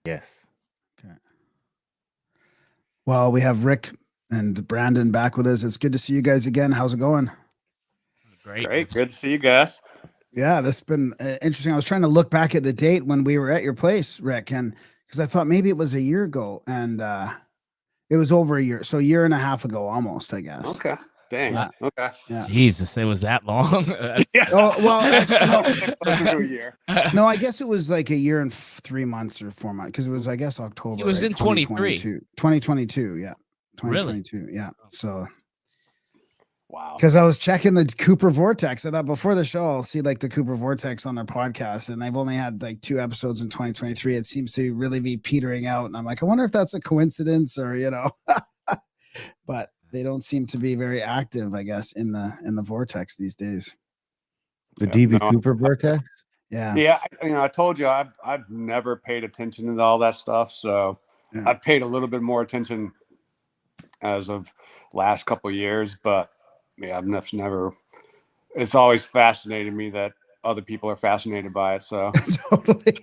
Yes. Okay. Well, we have Rick and Brandon back with us. It's good to see you guys again. How's it going? Great. Good to see you guys. Yeah, this has been interesting. I was trying to look back at the date when we were at your place, Rick, and because I thought maybe it was a year ago, and it was over a year, so a year and a half ago, almost, I guess. Okay. Dang. Yeah. Okay. Yeah. Jesus, it was that long. Yeah. Oh well, actually, no, Closer to a year. no. I guess it was like a year and 3 months or 4 months because it was, I guess, October. It was in 23. 2022. Yeah, Really? 2022. Yeah. So. Wow. Because I was checking the Cooper Vortex. I thought before the show, I'll see like the Cooper Vortex on their podcast, and they've only had like 2 episodes in 2023. It seems to really be petering out, and I'm like, I wonder if that's a coincidence or but they don't seem to be very active, I guess, in the Vortex these days. The DB Cooper Vortex. Yeah. Yeah. I told you I've never paid attention to all that stuff, so Yeah. I've paid a little bit more attention as of last couple of years, but. Yeah, I've never. It's always fascinated me that other people are fascinated by it. So Totally.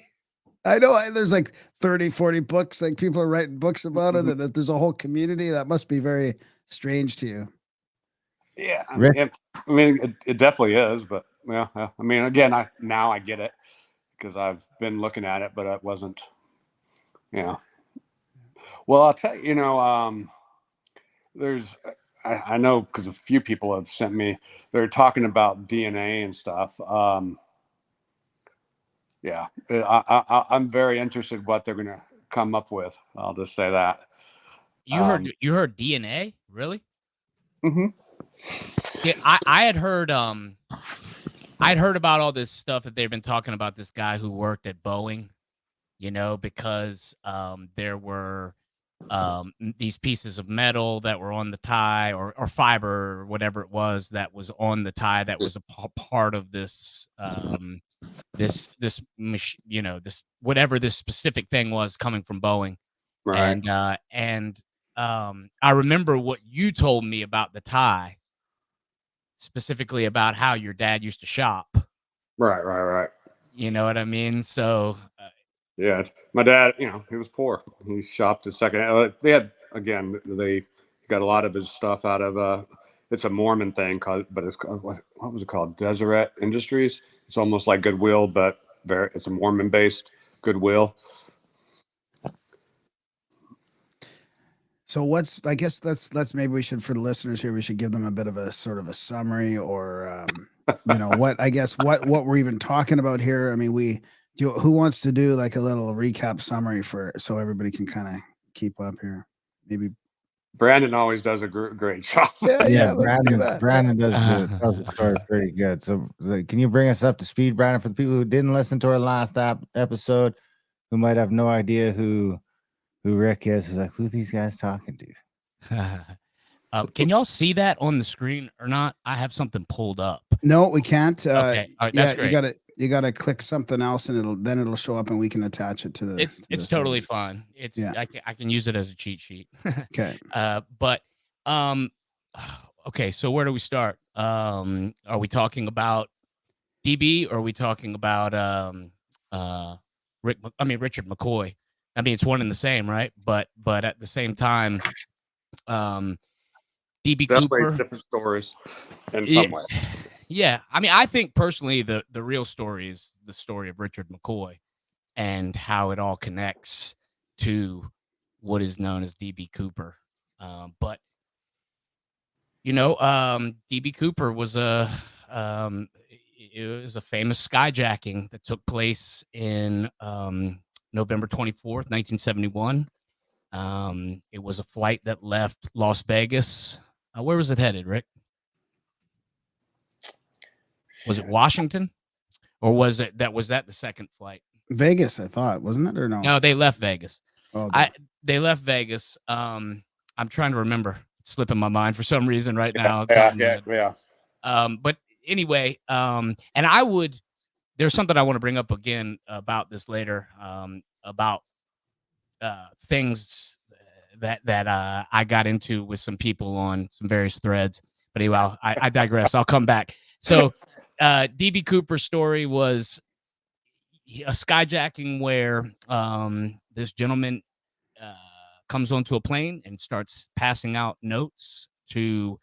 I know there's like 30, 40 books, like people are writing books about it, and that there's a whole community. That must be very strange to you. Yeah, I mean, it definitely is. But yeah, I mean, again, I get it because I've been looking at it, but it wasn't. Yeah. Well, I'll tell you. There's. I know because a few people have sent me. They're talking about DNA and stuff. Yeah, I'm very interested what they're going to come up with. I'll just say that. You heard DNA, really? Mm-hmm. Yeah, I had heard I'd heard about all this stuff that they've been talking about. This guy who worked at Boeing, because there were. These pieces of metal that were on the tie or fiber or whatever it was that was on the tie that was a part of this this whatever this specific thing was coming from Boeing. Right. And I remember what you told me about the tie, specifically about how your dad used to shop. Right. You know what I mean? So yeah, my dad, he was poor. He shopped at second. They got a lot of his stuff out of it's a Mormon thing but it's called, what was it called? Deseret Industries. It's almost like Goodwill, but it's a Mormon based Goodwill. So I guess let's maybe we should, for the listeners here, we should give them a bit of a sort of a summary or what we're even talking about here. I mean, who wants to do like a little recap summary so everybody can kind of keep up here? Maybe Brandon always does a great job. Yeah. Brandon tells the story pretty good. So can you bring us up to speed, Brandon, for the people who didn't listen to our last episode, who might have no idea who Rick is? Who's like, who are these guys talking to? Can y'all see that on the screen or not? I have something pulled up. No, we can't. Okay, all right, that's great. You gotta click something else, and it'll show up, and we can attach it to the. It's totally fine. I can use it as a cheat sheet. Okay. Okay. So where do we start? Are we talking about DB or are we talking about Richard McCoy? I mean, it's one and the same, right? But at the same time, DB Definitely Cooper, different stories in some way. Yeah, I mean, I think personally the real story is the story of Richard McCoy and how it all connects to what is known as DB Cooper. But DB Cooper was a famous skyjacking that took place in November 24th, 1971. It was a flight that left Las Vegas. Where was it headed, Rick? Was it Washington, or was that the second flight? Vegas, I thought, wasn't it, or no? No, they left Vegas. Oh, they left Vegas. I'm trying to remember. It's slipping my mind for some reason right now. Yeah. But anyway, there's something I want to bring up again about this later, about things that I got into with some people on some various threads. But anyway, I digress. I'll come back. So DB Cooper's story was a skyjacking where this gentleman comes onto a plane and starts passing out notes to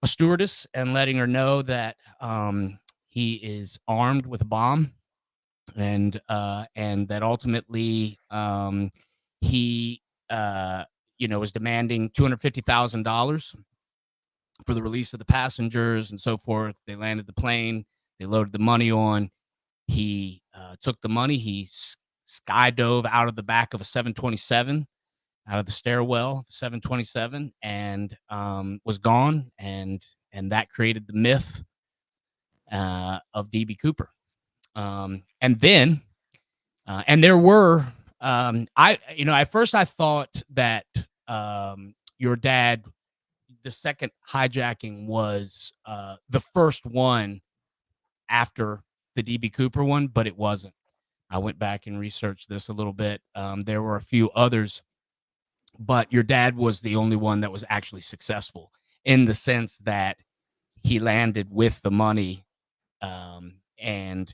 a stewardess and letting her know that he is armed with a bomb, and that ultimately he was demanding $250,000 for the release of the passengers and so forth. They landed the plane. They loaded the money on. He took the money. He skydove out of the back of a 727, out of the stairwell, 727, and was gone. And that created the myth of DB Cooper. And then, and there were, at first I thought that your dad, the second hijacking was the first one after the DB Cooper one, but it wasn't. I went back and researched this a little bit. There were a few others, but your dad was the only one that was actually successful, in the sense that he landed with the money. And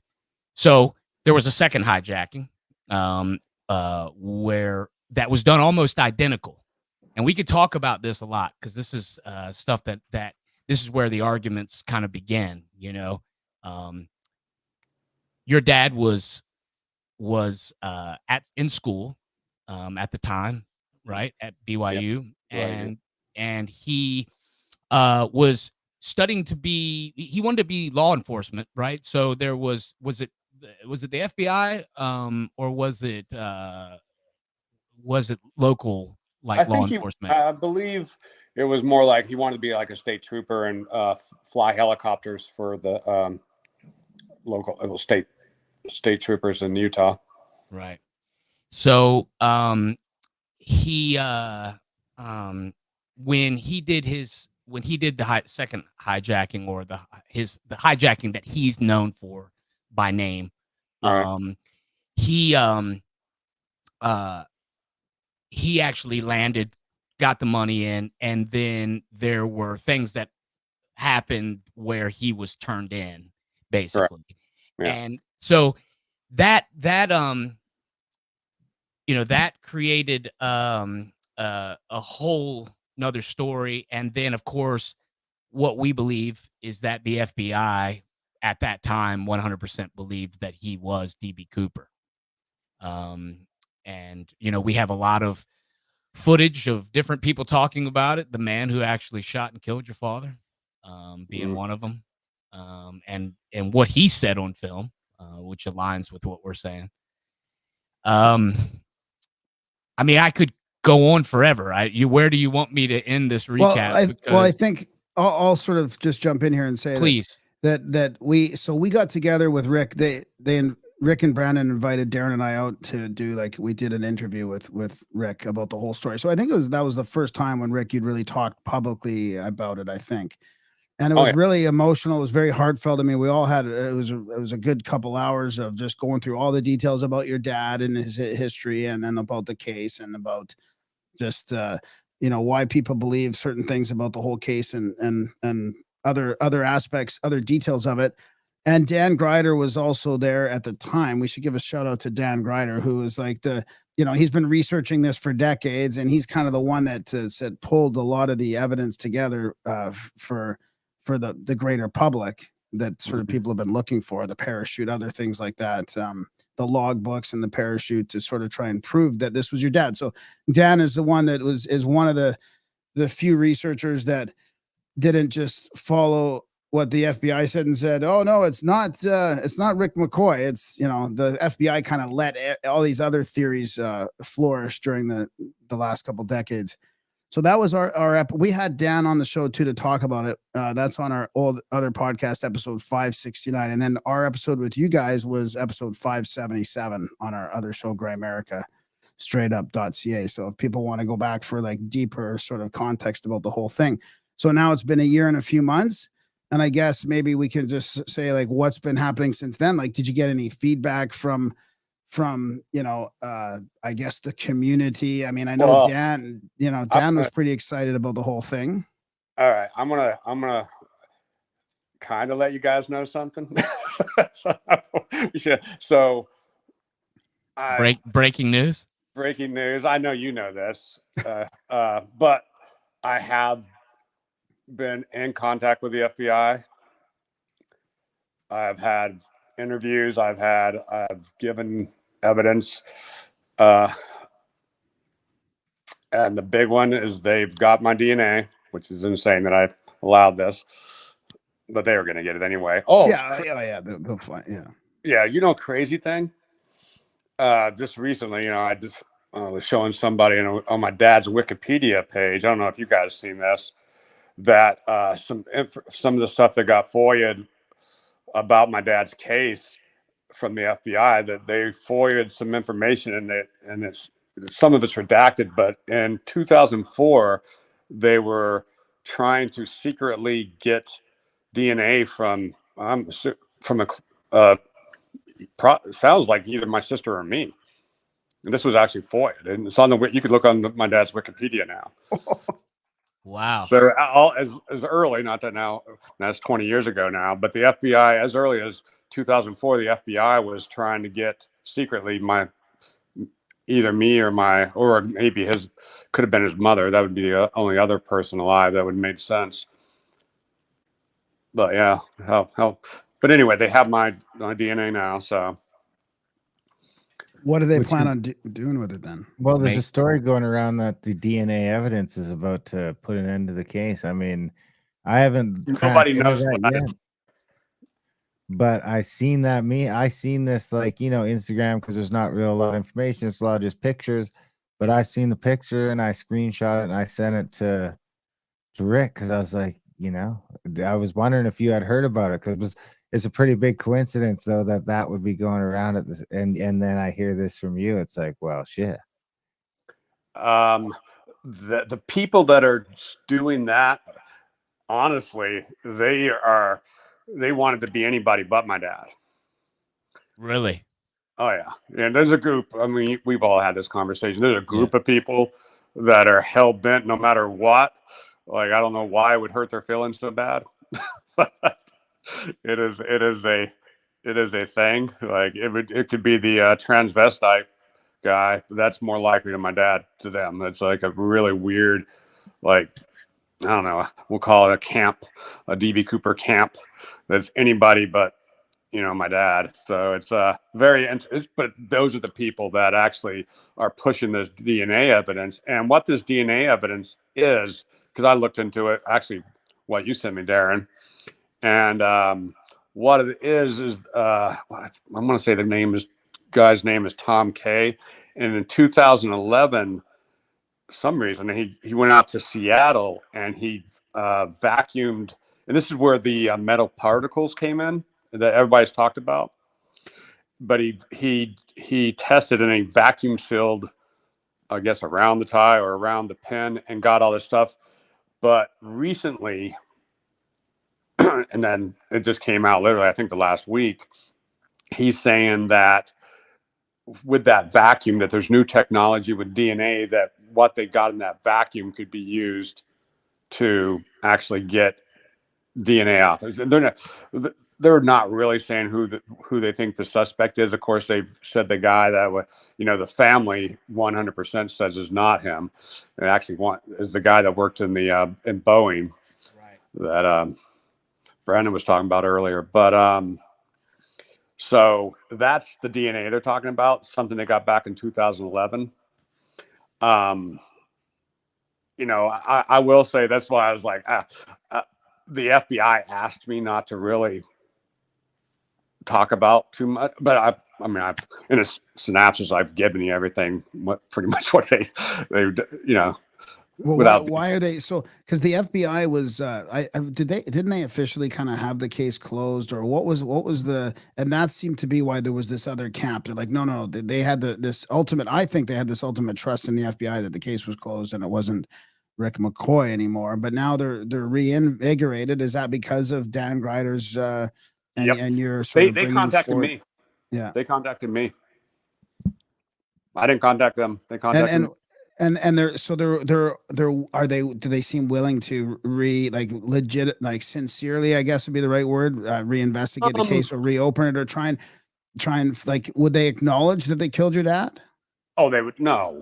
so there was a second hijacking where that was done almost identical. And we could talk about this a lot, because this is stuff that this is where the arguments kind of began. Your dad was in school at the time, right, at BYU, Yep. and he was studying he wanted to be law enforcement, right? So there was it the FBI or was it local, like, I law think enforcement? I believe it was more like he wanted to be like a state trooper and fly helicopters for the local state troopers in Utah. Right. So he when he did the second hijacking, or the hijacking that he's known for by name, Right. he actually landed, got the money in, and then there were things that happened where he was turned in, basically. Yeah. And so that created a whole another story. And then, of course, what we believe is that the FBI at that time 100% believed that he was DB Cooper. And we have a lot of footage of different people talking about it. The man who actually shot and killed your father, being one of them, and what he said on film, which aligns with what we're saying. I mean, I could go on forever. Where do you want me to end this recap? I think I'll sort of just jump in here and say, please, that we got together with Rick. Rick and Brandon invited Darren and I out to do, we did an interview with Rick about the whole story. So I think that was the first time when, Rick, you'd really talked publicly about it, I think. And it was really emotional. It was very heartfelt. I mean, we all had, it was a good couple hours of just going through all the details about your dad and his history, and then about the case, and about just, why people believe certain things about the whole case, and other aspects, other details of it. And Dan Greider was also there at the time. We should give a shout out to Dan Greider, who is like he's been researching this for decades, and he's kind of the one that pulled a lot of the evidence together for the greater public, that sort of people have been looking for, the parachute, other things like that, the log books and the parachute, to sort of try and prove that this was your dad. So Dan is the one that is one of the few researchers that didn't just follow what the FBI said and said, oh no, it's not Rick McCoy. It's, the FBI kind of let all these other theories flourish during the last couple decades. So that was our we had Dan on the show too to talk about it. That's on our old other podcast, episode 569. And then our episode with you guys was episode 577 on our other show, Grimerica, straightup.ca. So if people want to go back for deeper sort of context about the whole thing. So now it's been a year and a few months. And I guess maybe we can just say what's been happening since then. Did you get any feedback from I guess the community? I mean, I know Dan, Dan was pretty excited about the whole thing. All right. I'm gonna kind of let you guys know something. So breaking news. breaking news. I know you know this, but I have been in contact with the FBI. I've had interviews. I've given evidence. And the big one is they've got my DNA, which is insane that I allowed this, but they were going to get it anyway. Oh, yeah, they'll find, yeah. Yeah, crazy thing. Just recently, I just was showing somebody on my dad's Wikipedia page. I don't know if you guys seen this. That some of the stuff that got FOIA'd about my dad's case from the FBI, that they FOIA'd some information and it's some of it's redacted. But in 2004, they were trying to secretly get DNA from sounds like either my sister or me. And this was actually FOIA'd, and it's on you could look on my dad's Wikipedia now. Wow. So all as early, not that now, that's 20 years ago now, but the FBI, as early as 2004, the FBI was trying to get secretly either me or maybe could have been his mother. That would be the only other person alive that would make sense. But yeah, but anyway, they have my DNA now. So what do they plan on doing with it then? Well, there's a story going around that the DNA evidence is about to put an end to the case. I mean, I haven't. Nobody knows what that is. But I seen that I seen this Instagram, because there's not real a lot of information. It's a lot of just pictures. But I seen the picture and I screenshot it and I sent it to Rick, because I was like, I was wondering if you had heard about it, because it's a pretty big coincidence though that would be going around at this, and then I hear this from you. It's like, well, shit. The people that are doing that, honestly, they wanted to be anybody but my dad. Really? Oh yeah. And there's a group, I mean, we've all had this conversation. There's a group of people that are hell bent no matter what. Like, I don't know why it would hurt their feelings so bad. But it is a thing. Like, it could be the transvestite guy. That's more likely to my dad, to them. It's like a really weird, like, I don't know, we'll call it a camp, a DB Cooper camp. That's anybody but, my dad. So it's very interesting. But those are the people that actually are pushing this DNA evidence. And what this DNA evidence is, because I looked into it, actually, what you sent me, Darren. And what it is I'm going to say the guy's name is Tom K. And in 2011, some reason he went out to Seattle and he vacuumed, and this is where the metal particles came in that everybody's talked about. But he tested in a vacuum sealed, I guess, around the tie or around the pin, and got all this stuff. But recently, and then it just came out literally, I think the last week, he's saying that with that vacuum, that there's new technology with DNA, that what they got in that vacuum could be used to actually get DNA off. They're not really saying who they think the suspect is. Of course, they've said the guy that the family 100% says is not him. It actually is the guy that worked in Boeing, right, that Brandon was talking about earlier. But so that's the DNA they're talking about, something they got back in 2011. I will say, that's why I was like, the FBI asked me not to really talk about too much, but I've in a synopsis, I've given you everything, pretty much what they Well, why are they so? Because the FBI was, didn't they officially kind of have the case closed, or what was the? And that seemed to be why there was this other camp. They're like, no, they had this ultimate. I think they had this ultimate trust in the FBI that the case was closed and it wasn't Rick McCoy anymore. But now they're reinvigorated. Is that because of Dan Greider's and your sort they contacted me? Yeah, they contacted me. I didn't contact them. They contacted me. And do they seem willing to sincerely, I guess would be the right word, reinvestigate the case or reopen it, or try and would they acknowledge that they killed your dad? Oh, they would no.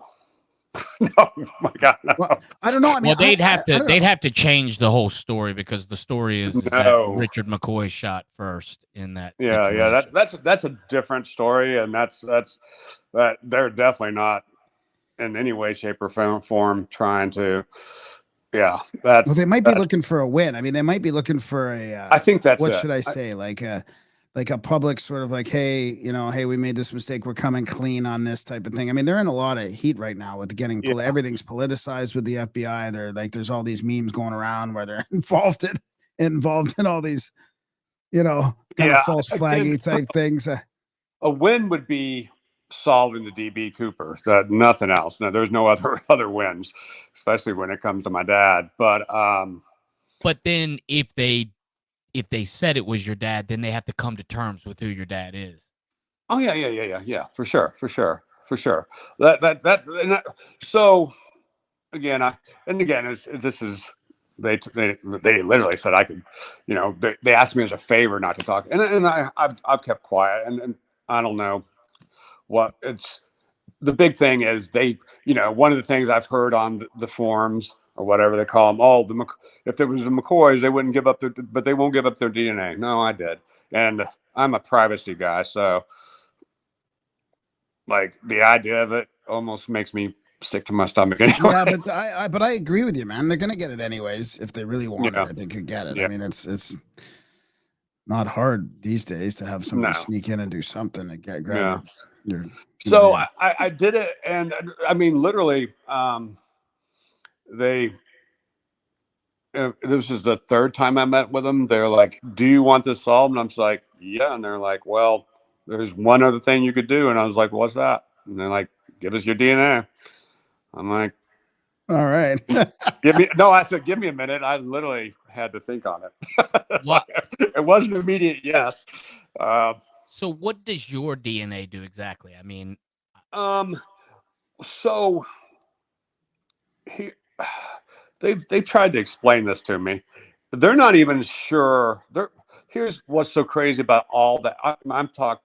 No, my God, no. Well, I don't know. I mean, Well, they'd have I don't they'd know. have to change the whole story, because the story is that No. Richard McCoy shot first in that Yeah, situation. that's a different story, and that they're definitely not in any way, shape, or form trying to. Yeah, Well, they might be looking for a win. I mean, they might be looking for a. I think that's what it. should I say? Like a public sort of like, hey, hey, we made this mistake. We're coming clean on this type of thing. I mean, they're in a lot of heat right now with getting everything's politicized with the FBI. They're like, there's all these memes going around where they're involved in all these, kind of false flaggy type things. A win would be solving the DB Cooper. That nothing else. No, there's no other wins, especially when it comes to my dad. But then if they said it was your dad, then they have to come to terms with who your dad is. Oh yeah, for sure. So again, this is they literally said I could, they asked me as a favor not to talk, and I've kept quiet, and I don't know what it's. The big thing is one of the things I've heard on the forums or whatever they call them, if there was the McCoys, they wouldn't give up but they won't give up their DNA. No, I did. And I'm a privacy guy. So like the idea of it almost makes me sick to my stomach. Anyway. Yeah, but I agree with you, man. They're going to get it anyways. If they really wanted it, they could get it. Yeah. I mean, it's not hard these days to have somebody sneak in and do something and grab your So I did it, and I mean, literally, this is the third time I met with them. They're like, "Do you want this solved?" And I'm just like, "Yeah." And they're like, "Well, there's one other thing you could do." And I was like, "What's that?" And they're like, "Give us your DNA." I'm like, "All right." I said, "Give me a minute." I literally had to think on it. It wasn't immediate. Yes. So what does your DNA do exactly? I mean, so they've tried to explain this to me. They're not even sure. Here's what's so crazy about all that. I'm talking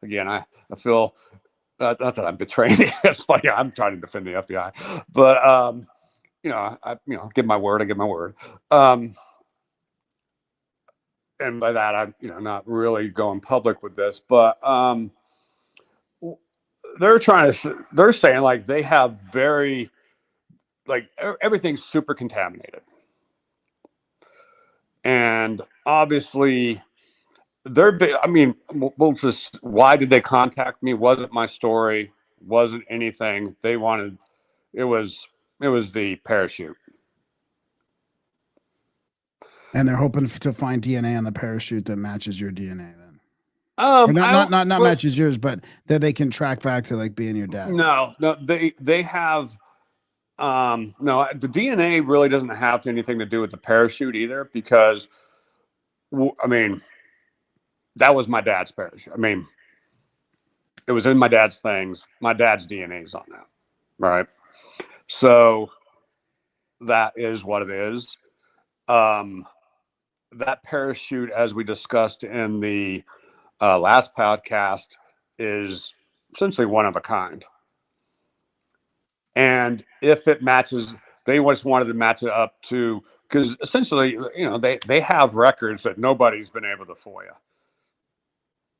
again. I feel not that I'm betraying it. It's funny. I'm trying to defend the FBI, but I give my word. I give my word. And by that, I'm not really going public with this, but they're saying like they have everything's super contaminated, and obviously why did they contact me? Wasn't my story, wasn't anything they wanted. It was the parachute. And they're hoping to find DNA on the parachute that matches your DNA then. Not matches yours, but that they can track back to like being your dad. No, they have no, the DNA really doesn't have anything to do with the parachute either, because I mean, that was my dad's parachute. I mean, it was in my dad's things. My dad's DNA is on that. Right. So that is what it is. That parachute, as we discussed in the last podcast, is essentially one of a kind. And if it matches, they just wanted to match it up to, because essentially, they have records that nobody's been able to FOIA.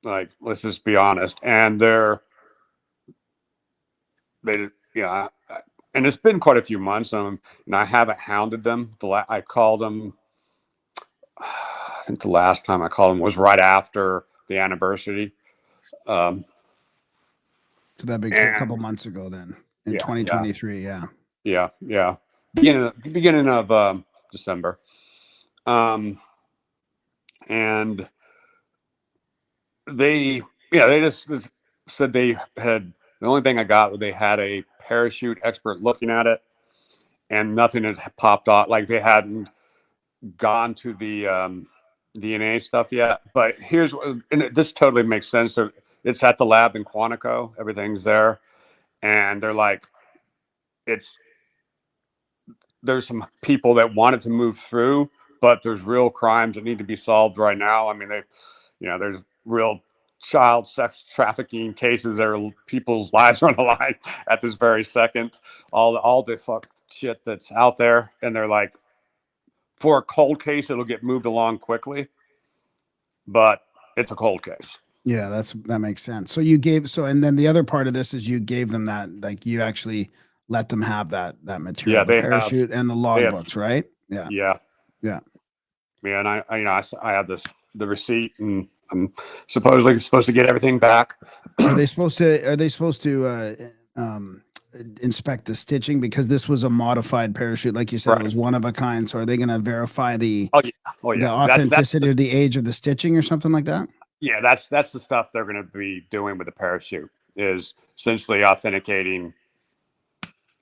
Like, let's just be honest. And and it's been quite a few months, and I haven't hounded them. I called them. I think the last time I called them was right after the anniversary. So that'd be a couple months ago then, in 2023. Yeah. Beginning of December. And they just said they had, the only thing I got was they had a parachute expert looking at it, and nothing had popped off. Like they hadn't gone to the DNA stuff yet. But this totally makes sense. So it's at the lab in Quantico. Everything's there. And they're like, there's some people that wanted to move through, but there's real crimes that need to be solved right now. I mean, there's real child sex trafficking cases. There are people's lives are on the line at this very second. All the fuck shit that's out there, and they're like, for a cold case, it'll get moved along quickly, but it's a cold case. Yeah, that makes sense. So and then the other part of this is you gave them that, like you actually let them have that material, Yeah, the parachute and the logbooks, right? Yeah. Yeah. Yeah. Yeah, and I have the receipt, and I'm supposedly supposed to get everything back. Are they supposed to inspect the stitching, because this was a modified parachute, like you said, it was one of a kind? So are they going to verify the the authenticity or the age of the stitching or something like that? Yeah, that's the stuff they're going to be doing with the parachute, is essentially authenticating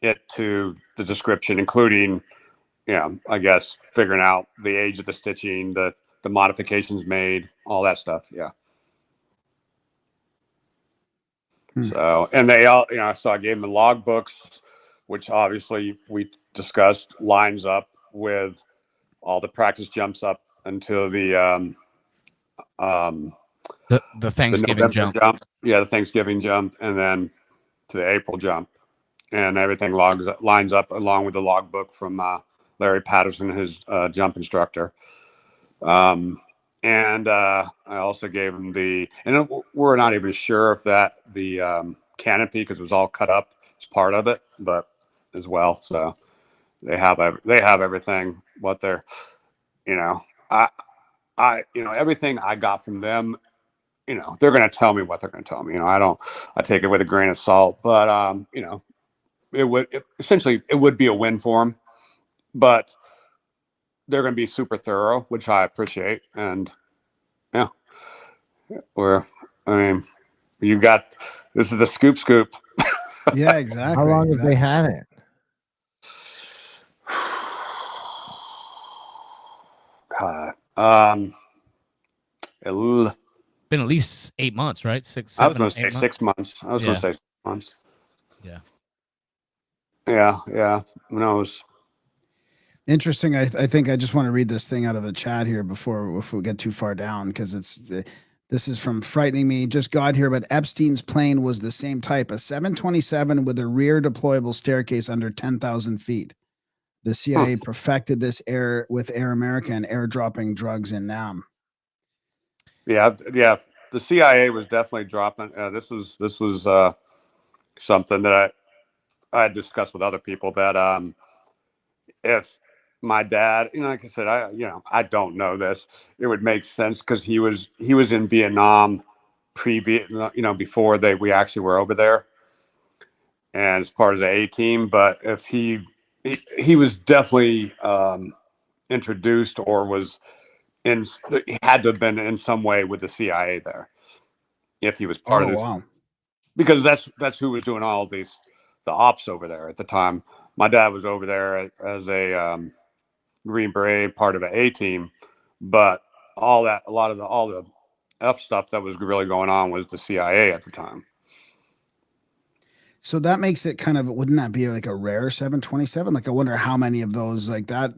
it to the description, including, I guess figuring out the age of the stitching, the modifications made, all that stuff. Yeah. So, and they all, so I gave them the logbooks, which obviously we discussed lines up with all the practice jumps up until the Thanksgiving jump. Yeah, the Thanksgiving jump, and then to the April jump, and everything lines up along with the logbook from Larry Patterson, his jump instructor. And I also gave him and we're not even sure if the canopy, because it was all cut up, is part of it, but as well. So they have everything. What they're, everything I got from them, they're going to tell me what they're going to tell me. I take it with a grain of salt, but essentially it would be a win for them, but they're going to be super thorough, which I appreciate. And yeah, this is the scoop. Yeah, exactly. How long have they had it? Been at least 8 months, right? 6, 7, I was going to say 6 months. I was going to say 6 months. Yeah. Yeah. Who knows? Interesting. I think I just want to read this thing out of the chat here before we get too far down, because this is from Frightening Me. Just got here, but Epstein's plane was the same type, a 727 with a rear deployable staircase under 10,000 feet. The CIA perfected this with Air America and airdropping drugs in Nam. Yeah. The CIA was definitely dropping. This was something that I had discussed with other people, that if my dad, like I said, I don't know this, it would make sense, because he was in Vietnam before we actually were over there, and as part of the A team. But if he was definitely introduced, or he had to have been in some way with the CIA there, if he was part of this. Wow. Because that's who was doing all the ops over there at the time. My dad was over there as a Green Beret, part of an A team, but all the F stuff that was really going on was the CIA at the time. So that makes it kind of, wouldn't that be like a rare 727? Like, I wonder how many of those like that,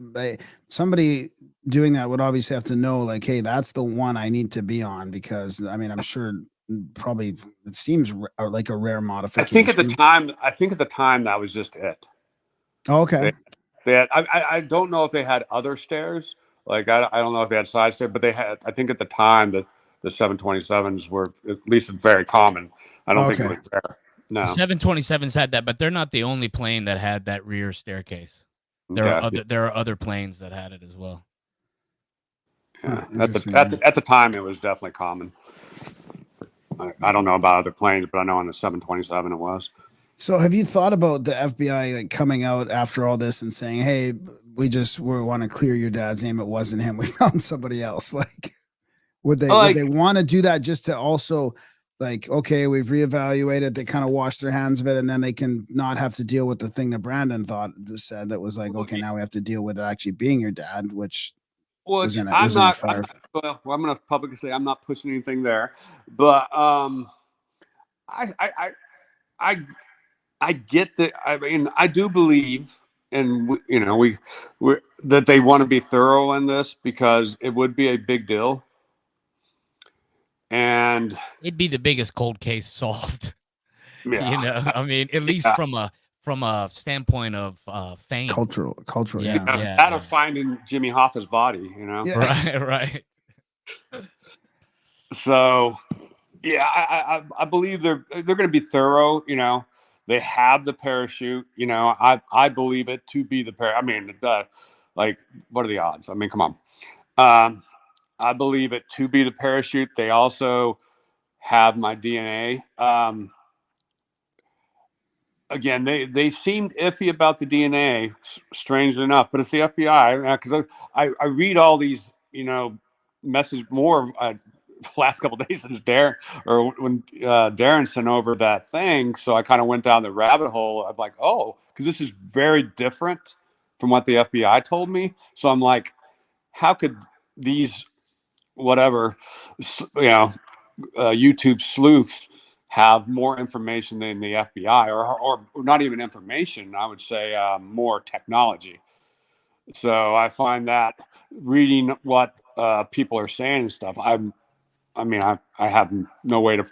somebody doing that would obviously have to know, like, hey, that's the one I need to be on, because I'm sure probably it seems like a rare modification. I think at the time that was just it. Oh, okay. They had, I don't know if they had other stairs. Like, I don't know if they had side stairs, but they had, I think at the time that the 727s were at least very common. I don't think it was rare. No. 727s had that, but they're not the only plane that had that rear staircase. There are other planes that had it as well. Yeah. At the time, it was definitely common. I don't know about other planes, but I know on the 727 it was. So have you thought about the FBI like coming out after all this and saying, hey, we want to clear your dad's name, it wasn't him, we found somebody else? Like, would they want to do that just to also, like, okay, we've reevaluated, they kind of wash their hands of it, and then they can not have to deal with the thing that Brandon said that was like, okay, now we have to deal with it actually being your dad, which I'm going to publicly say I'm not pushing anything there, but I get that. I mean, I do believe, and we that they want to be thorough in this, because it would be a big deal. And it'd be the biggest cold case solved. yeah, You know, I mean, at least from a standpoint of fame, cultural. Out of finding Jimmy Hoffa's body, you know. Yeah. Right. So yeah, I believe they're going to be thorough. You know, they have the parachute. You know, I believe it to be the I mean, like, what are the odds? I mean, come on. I believe it to be the parachute. They also have my DNA. Again, they seemed iffy about the DNA, strangely enough, but it's the FBI, because I read all these, you know, message more last couple of days than Darren, or when Darren sent over that thing. So I kind of went down the rabbit hole of like, oh, because this is very different from what the FBI told me. So I'm like, how could these whatever, you know, YouTube sleuths have more information than the FBI, or not even information? I would say more technology. So I find that reading what people are saying and stuff, I have no way to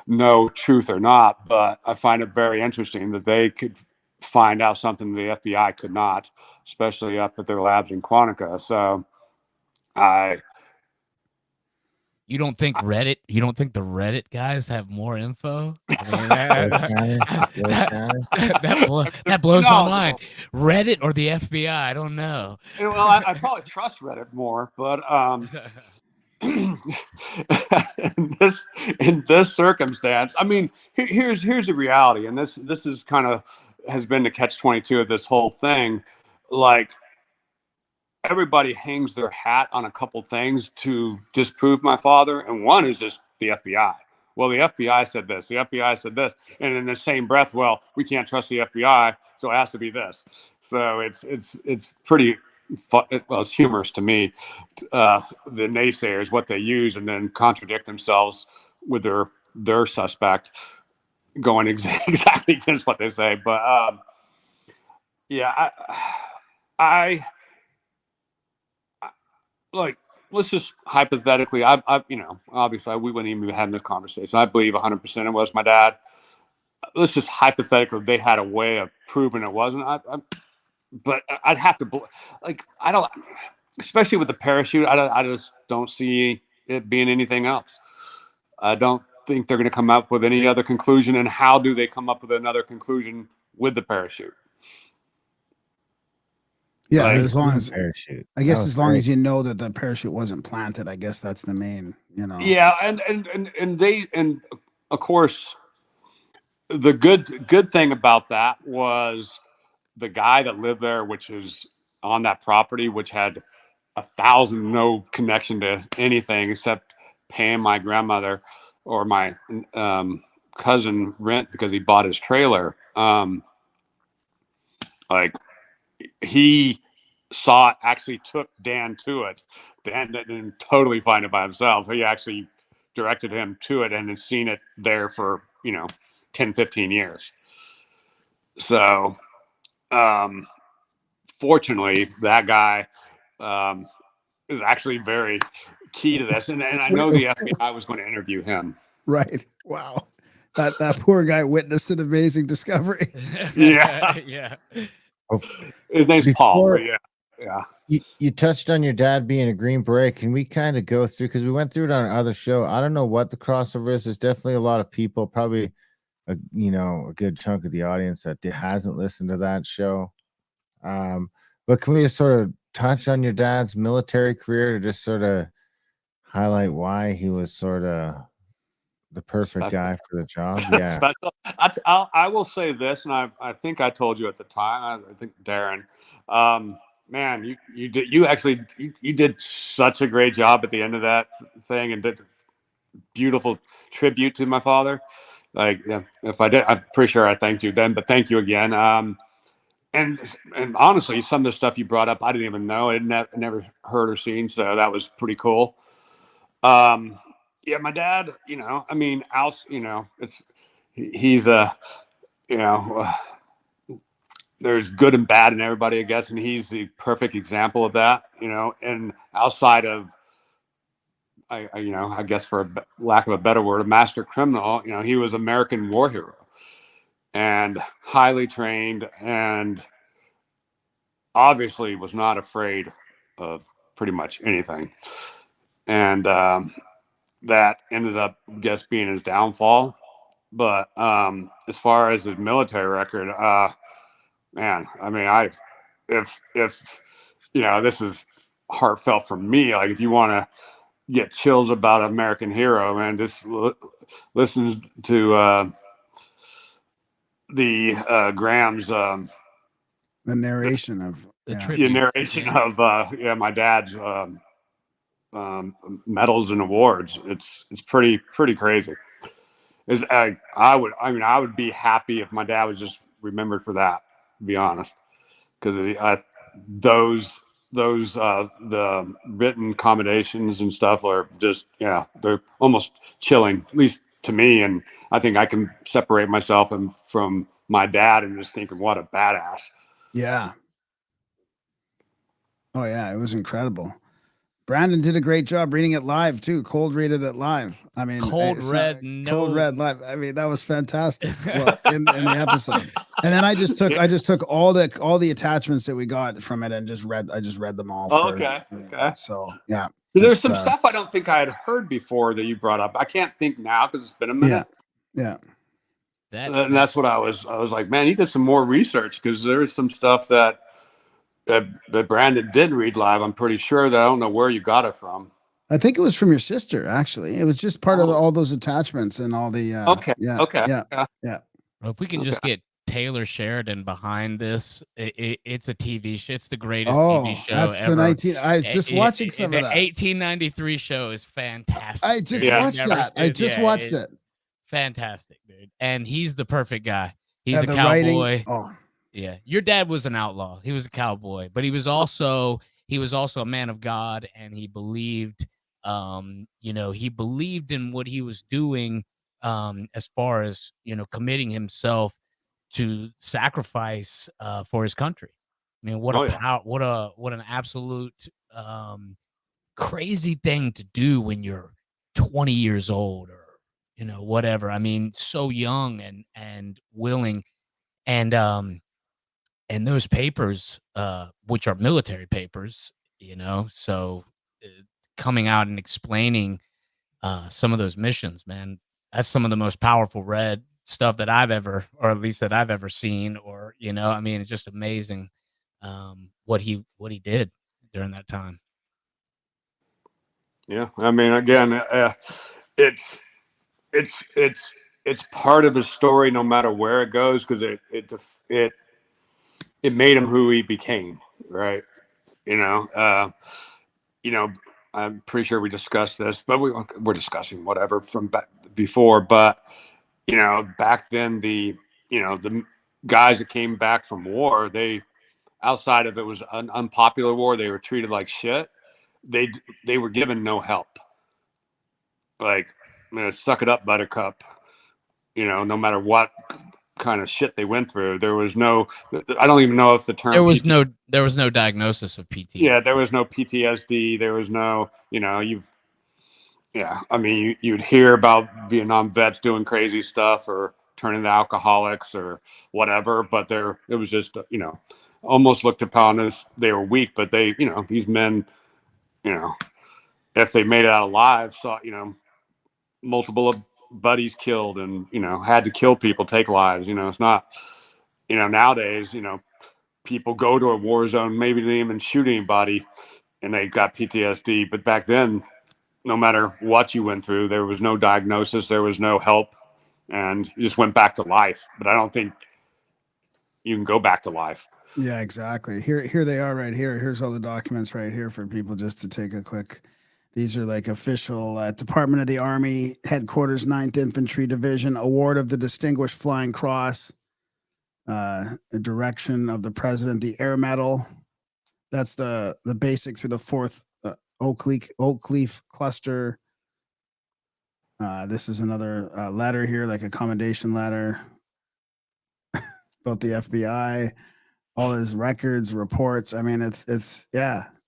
know truth or not, but I find it very interesting that they could find out something the FBI could not, especially up at their labs in Quantica. So You don't think Reddit? You don't think the Reddit guys have more info? I mean, that blows my mind. Reddit or the FBI? I don't know. Well, I probably trust Reddit more, but in this circumstance, I mean, here's the reality, and this is kind of has been the catch-22 of this whole thing. Like, everybody hangs their hat on a couple things to disprove my father, and one is just the FBI. Well, the FBI said this, the FBI said this, and in the same breath, well, we can't trust the FBI, so it has to be this. So it's pretty well, it's humorous to me, the naysayers, what they use, and then contradict themselves with their suspect going exactly against what they say. But yeah, I like, let's just hypothetically, I you know, obviously we wouldn't even be having this conversation. I believe 100% it was my dad. Let's just hypothetically, they had a way of proving it wasn't. But I'd have to, like, I don't, especially with the parachute, I just don't see it being anything else. I don't think they're going to come up with any other conclusion. And how do they come up with another conclusion with the parachute? Yeah, Like, as long as parachute. I guess as long as you know that the parachute wasn't planted, I guess that's the main, you know. Yeah, and they, and of course, the good thing about that was the guy that lived there, which is on that property, which had 1,000 no connection to anything except paying my grandmother or my cousin rent because he bought his trailer. Like, he saw it, actually took Dan to it. Dan didn't totally find it by himself. He actually directed him to it and has seen it there for, 10, 15 years. So, fortunately, that guy is actually very key to this. And I know the FBI was going to interview him. Right. Wow. That poor guy witnessed an amazing discovery. Yeah. Yeah. His name's Paul. But yeah. You touched on your dad being a Green Beret. Can we kind of go through, because we went through it on our other show. I don't know what the crossover is. There's definitely a lot of people, probably a good chunk of the audience that hasn't listened to that show. But can we just sort of touch on your dad's military career to just sort of highlight why he was sort of the perfect guy for the job? Yeah. I will say this, and I think I told you at the time, I think Darren, man, you did such a great job at the end of that thing, and did beautiful tribute to my father. Like, yeah, if I did, I'm pretty sure I thanked you then, but thank you again. And honestly, some of the stuff you brought up, I didn't even know. I never heard or seen, so that was pretty cool. Yeah, my dad, I mean, he's there's good and bad in everybody, I guess, and he's the perfect example of that, and outside of I guess for lack of a better word, a master criminal. He was American war hero and highly trained, and obviously was not afraid of pretty much anything. And that ended up, I guess, being his downfall. But as far as his military record, man, I mean, if this is heartfelt for me. Like, if you want to get chills about American Hero, man, just listen to the Graham's the narration of the narration of my dad's medals and awards. It's pretty crazy. I would be happy if my dad was just remembered for that, to be honest, because the written accommodations and stuff are just, they're almost chilling, at least to me. And I think I can separate myself from my dad and just thinking, what a badass. Yeah. Oh yeah, it was incredible. Brandon did a great job reading it live too. Cold readed it live. I mean, cold read live. I mean, that was fantastic. Well, in the episode. And then I just took all the attachments that we got from it and just read them all. Okay. So yeah. There's some stuff I don't think I had heard before that you brought up. I can't think now because it's been a minute. Yeah. And that's what I was like, man, you did some more research, because there's some stuff that Brandon did read live. I'm pretty sure that I don't know where you got it from. I think it was from your sister, actually. It was just part of all those attachments and all the Okay. Well, if we can just get Taylor Sheridan behind this, it's a TV show. It's the greatest TV show that's ever. I was just watching some of that. 1893 show is fantastic. I just watched that. I just watched it. Fantastic, dude. And he's the perfect guy. He's a cowboy. Yeah, your dad was an outlaw. He was a cowboy, but he was also a man of God, and he believed, he believed in what he was doing, as far as committing himself to sacrifice for his country. I mean, what an absolute crazy thing to do when you're 20 years old, or whatever. I mean, so young and willing, and those papers, which are military papers, so coming out and explaining some of those missions, man, that's some of the most powerful read stuff that I've ever seen, or, I mean, it's just amazing what he did during that time. Yeah. I mean, again, it's part of the story, no matter where it goes, because it made him who he became, right? I'm pretty sure we discussed this, but we're discussing whatever from back before. But back then, the guys that came back from war, outside of it was an unpopular war, they were treated like shit. They were given no help. Like, suck it up, Buttercup. No matter what kind of shit they went through, there was no, I don't even know if the term, there was no diagnosis of PTSD. Yeah, there was no PTSD. There was no, I mean, you'd hear about Vietnam vets doing crazy stuff or turning to alcoholics or whatever, but it was just, almost looked upon as they were weak. But they, these men, if they made it out alive, saw, multiple buddies killed, and had to kill people, take lives. It's not, nowadays, people go to a war zone, maybe didn't even shoot anybody, and they got PTSD. But back then, no matter what you went through, there was no diagnosis, there was no help, and you just went back to life. But I don't think you can go back to life. Yeah, exactly. Here they are right here. Here's all the documents right here for people just to take a quick. These are like official Department of the Army Headquarters, 9th Infantry Division, award of the Distinguished Flying Cross, the direction of the President, the Air Medal. That's the basic through the 4th Oak Leaf Cluster. This is another letter here, like a commendation letter about the FBI, all his records, reports. I mean, it's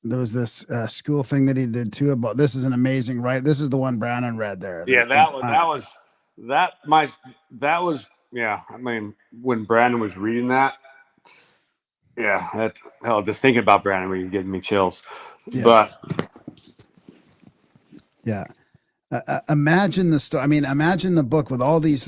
there was this school thing that he did too about this is an amazing, right? This is the one Brandon read there. Yeah, that was yeah. I mean, when Brandon was reading that, yeah, just thinking about Brandon, was getting me chills. Yeah. But yeah. Imagine the story. I mean, imagine the book with all these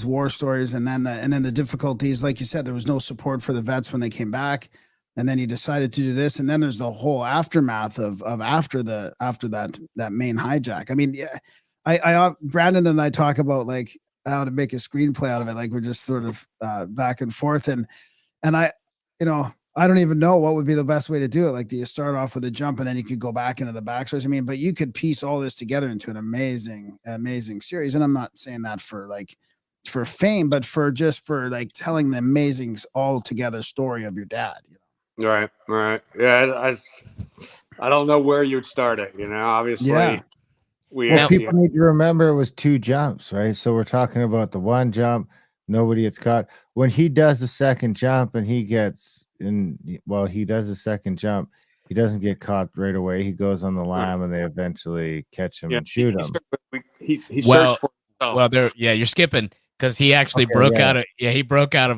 war stories, and then the difficulties. Like you said, there was no support for the vets when they came back, and then he decided to do this, and then there's the whole aftermath of after that main hijack. I mean, yeah, I Brandon and I talk about like how to make a screenplay out of it. Like we're just sort of back and forth, and I, I don't even know what would be the best way to do it. Like, do you start off with a jump and then you could go back into the backstories? I mean, but you could piece all this together into an amazing series. And I'm not saying that for fame, but for like telling the amazing all together story of your dad. Right. Yeah, I don't know where you'd start it. Obviously. Yeah. People need to remember it was 2 jumps, right? So we're talking about the 1 jump. Nobody gets caught. When he does the second jump and he does the second jump, he doesn't get caught right away. He goes on the lam and they eventually catch him and shoot him. He searched for himself. Well, you're skipping because he actually broke out of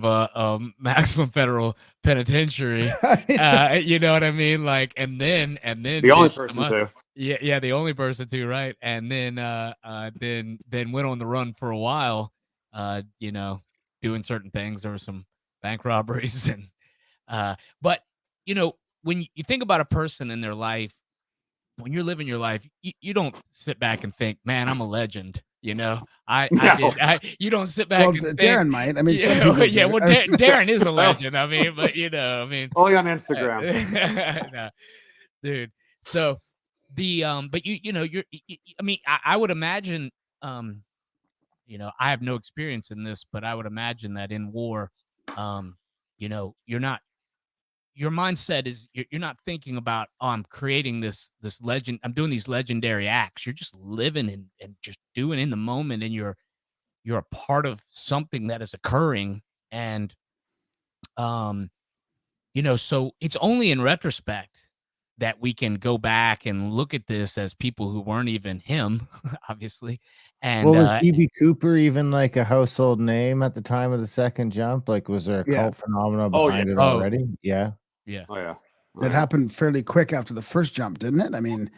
a maximum federal penitentiary. You know what I mean? Like, and then the only person to. Yeah, the only person to, right? And then went on the run for a while. Doing certain things. There were some bank robberies and but when you think about a person in their life, when you're living your life, you don't sit back and think, man, I'm a legend. You don't sit back and think, Darren might. I mean, Darren is a legend. I mean, but only on Instagram. No, dude. So but I would imagine, I have no experience in this, but I would imagine that in war, your mindset is you're not thinking about, I'm creating this legend. I'm doing these legendary acts. You're just living and just doing in the moment, and you're a part of something that is occurring. And, so it's only in retrospect that we can go back and look at this as people who weren't even him, obviously. And was DB Cooper even like a household name at the time of the second jump? Like, was there a cult phenomenon behind it already? Yeah. Oh yeah. It happened fairly quick after the first jump, didn't it? I mean,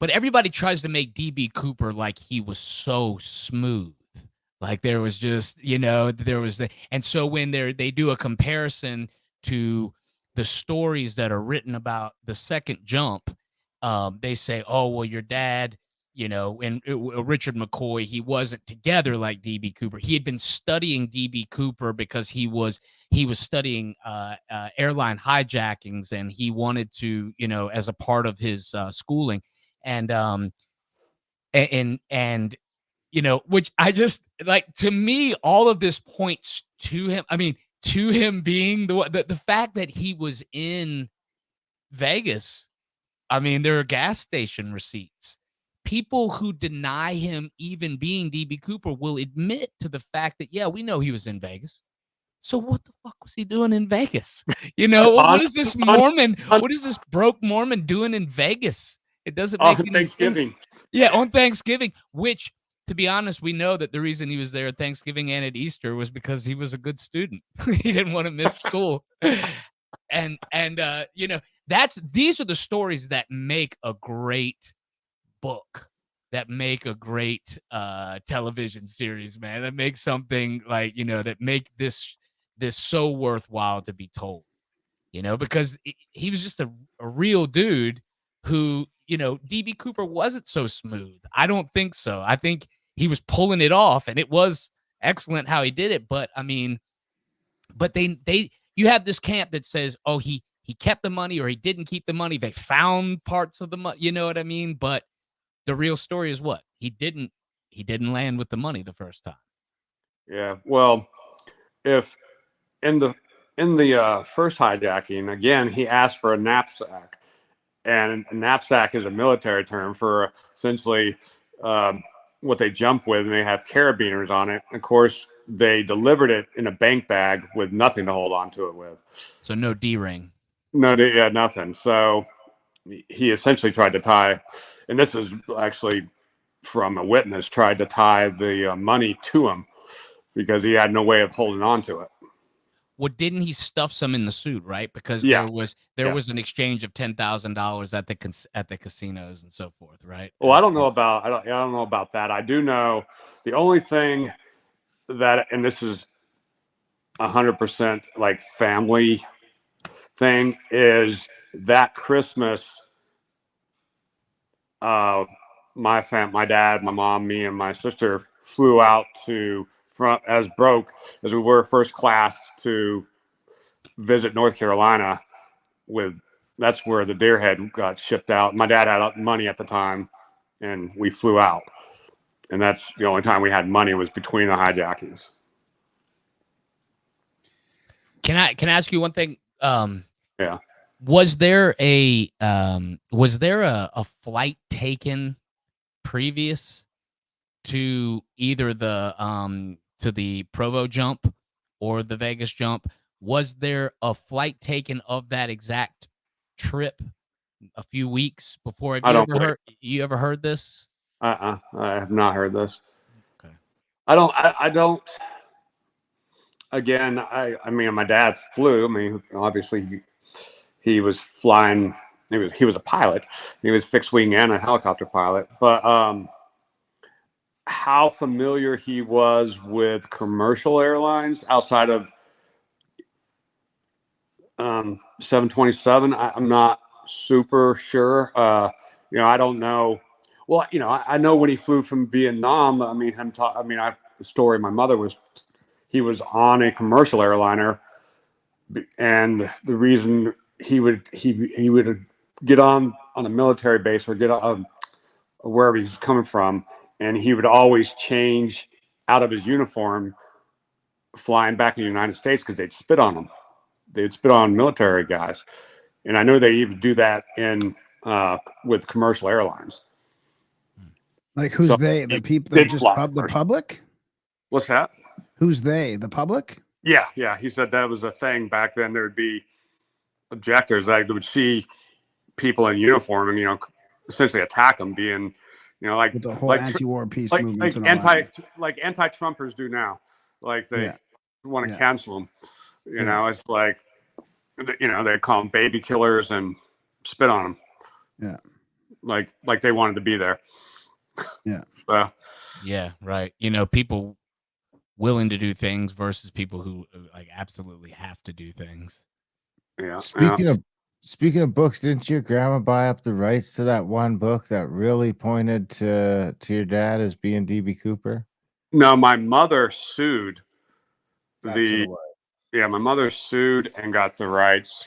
but everybody tries to make DB Cooper like he was so smooth. Like there was just, and so when they do a comparison to the stories that are written about the second jump, they say, oh, well, your dad, and Richard McCoy, he wasn't together like DB Cooper. He had been studying DB Cooper because he was studying airline hijackings, and he wanted to, as a part of his schooling, and which I just like, to me, all of this points to him. I mean, to him being the fact that he was in Vegas. I mean, there are gas station receipts. People who deny him even being DB Cooper will admit to the fact that, yeah, we know he was in Vegas. So what the fuck was he doing in Vegas? What is this Mormon? What is this broke Mormon doing in Vegas? It doesn't make any Thanksgiving. sense. Yeah, on Thanksgiving, which, to be honest, we know that the reason he was there at Thanksgiving and at Easter was because he was a good student. He didn't want to miss school. And these are the stories that make a great book, that make a great television series, man. That makes something like, that make this so worthwhile to be told, because he was just a real dude who, DB Cooper wasn't so smooth. I don't think so. I think he was pulling it off, and it was excellent how he did it. But I mean, but you have this camp that says, oh, he kept the money or he didn't keep the money. They found parts of the money, you know what I mean? But the real story is what? He didn't land with the money the first time. Yeah. Well, if in the first hijacking, again, he asked for a knapsack, and a knapsack is a military term for essentially what they jump with, and they have carabiners on it. Of course, they delivered it in a bank bag with nothing to hold on to it with. So no D-ring. No, yeah, nothing. So he essentially tried to tie, and this is actually from a witness, tried to tie the money to him because he had no way of holding on to it. Well, didn't he stuff some in the suit, right? Because Yeah. there was an exchange of $10,000 at the casinos and so forth, right? Well, I don't know about that. I do know the only thing that, and this is 100% like family thing, is that Christmas, my dad, my mom, me, and my sister flew out as we were first class to visit North Carolina. That's where the Deerhead got shipped out. My dad had money at the time, and we flew out. And that's the only time we had money, was between the hijackings. Can I ask you one thing? Yeah. Was there a flight taken previous to either the Provo jump or the Vegas jump? Was there a flight taken of that exact trip a few weeks before? You ever heard this? I have not heard this. Okay. I don't. Again, I mean, my dad flew. I mean, obviously, he was flying. He was a pilot. He was fixed wing and a helicopter pilot. But how familiar he was with commercial airlines outside of 727, I'm not super sure. I don't know. Well, I know when he flew from Vietnam. I mean, the story my mother was, he was on a commercial airliner, and the reason he would get on a military base or get on wherever he's coming from, and he would always change out of his uniform flying back in the United States because they'd spit on him. They'd spit on military guys, and I know they even do that with commercial airlines. Like, who's they? The people that just the public? What's that? Who's they? The public? Yeah. He said that was a thing back then. There would be objectors that would see people in uniform and essentially attack them, being like with the whole anti-war peace movement, like anti-Trumpers do now. Like they want to cancel them. It's like they call them baby killers and spit on them. Yeah, like they wanted to be there. Yeah. Yeah, right. People willing to do things versus people who like absolutely have to do things. Yeah. Speaking of books, didn't your grandma buy up the rights to that one book that really pointed to your dad as being D.B. Cooper? No, my mother sued. My mother sued and got the rights.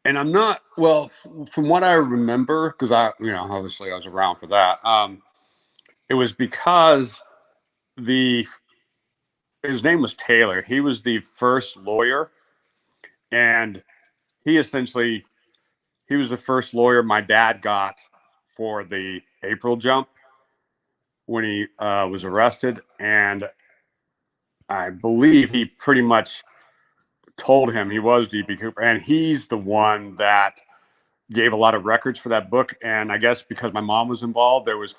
And I'm not, well, from what I remember, because obviously I was around for that. It was because his name was Taylor. He was the first lawyer, and he was the first lawyer my dad got for the April jump when he was arrested. And I believe he pretty much told him he was D.B. Cooper, and he's the one that gave a lot of records for that book. And I guess because my mom was involved, there was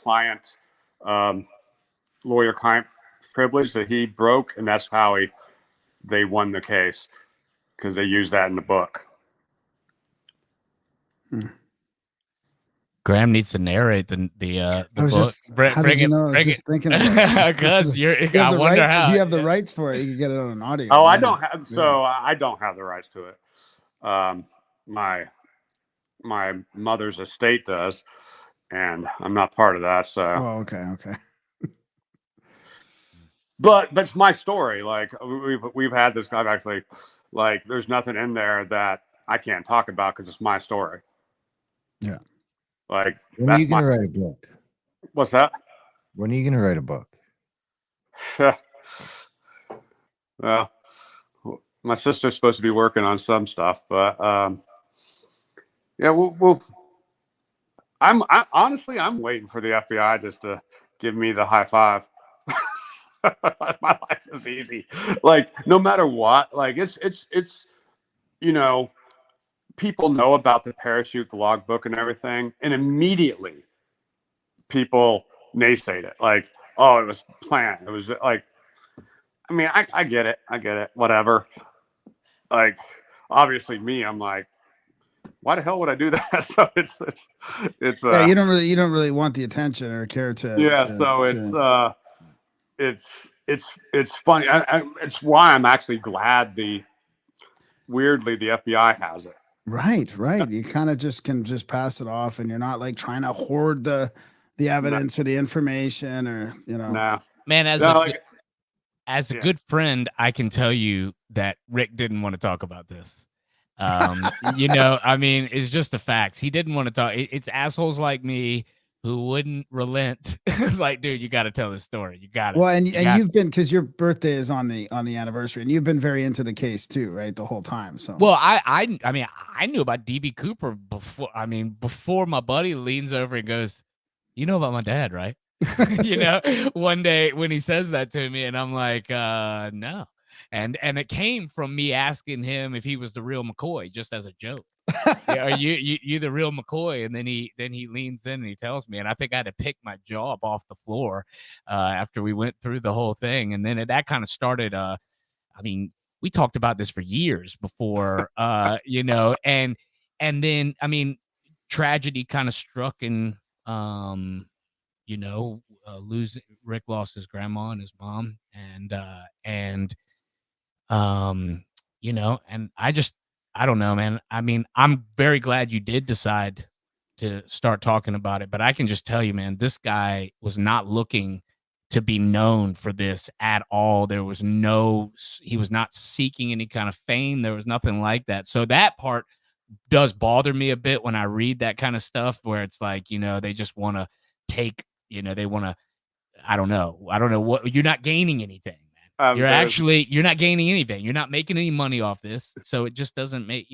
lawyer-client privilege that he broke, and that's how they won the case, because they used that in the book. Graham needs to narrate the book. Just thinking because I wonder how. If you have the rights for it, you can get it on an audio. Oh, I don't have. So I don't have the rights to it. My mother's estate does, and I'm not part of that. So. Oh, okay. But it's my story. Like we've had this. I've actually, like, there's nothing in there that I can't talk about because it's my story. Yeah. Like, when are you gonna write a book? What's that? When are you gonna write a book? Well, my sister's supposed to be working on some stuff, but I'm honestly waiting for the FBI just to give me the high five. My life is easy. Like, no matter what, like it's people know about the parachute, the logbook, and everything, and immediately people naysayed it. Like, oh, it was planned. It was like, I mean, I get it. I get it. Whatever. Like, obviously, me, I'm like, why the hell would I do that? So it's Yeah, you don't really want the attention or care to. Yeah, so it's funny. It's why I'm actually glad weirdly the FBI has it. Right. You kind of can pass it off, and you're not like trying to hoard the evidence or the information, or Nah. Man, as a Yeah. good friend, I can tell you that Rick didn't want to talk about this. I mean, it's just the facts. He didn't want to talk. It's assholes like me who wouldn't relent. It's like, dude, you got to tell this story. You got it. Well, and you've been, because your birthday is on the anniversary, and you've been very into the case too, right? The whole time. So well, I mean, I knew about DB Cooper before my buddy leans over and goes, "You know about my dad, right?" One day when he says that to me, and I'm like, no. And it came from me asking him if he was the real McCoy, just as a joke. Yeah, are you the real McCoy? And then he leans in and he tells me, and I think I had to pick my jaw up off the floor after we went through the whole thing. And then that kind of started. I mean, we talked about this for years before, and then I mean, tragedy kind of struck, and Rick lost his grandma and his mom, and I don't know, man. I mean, I'm very glad you did decide to start talking about it, but I can just tell you, man, this guy was not looking to be known for this at all. He was not seeking any kind of fame. There was nothing like that. So that part does bother me a bit when I read that kind of stuff, where it's like, they just want to take, they want to, I don't know what, you're not gaining anything. You're not gaining anything. You're not making any money off this. So it just doesn't make,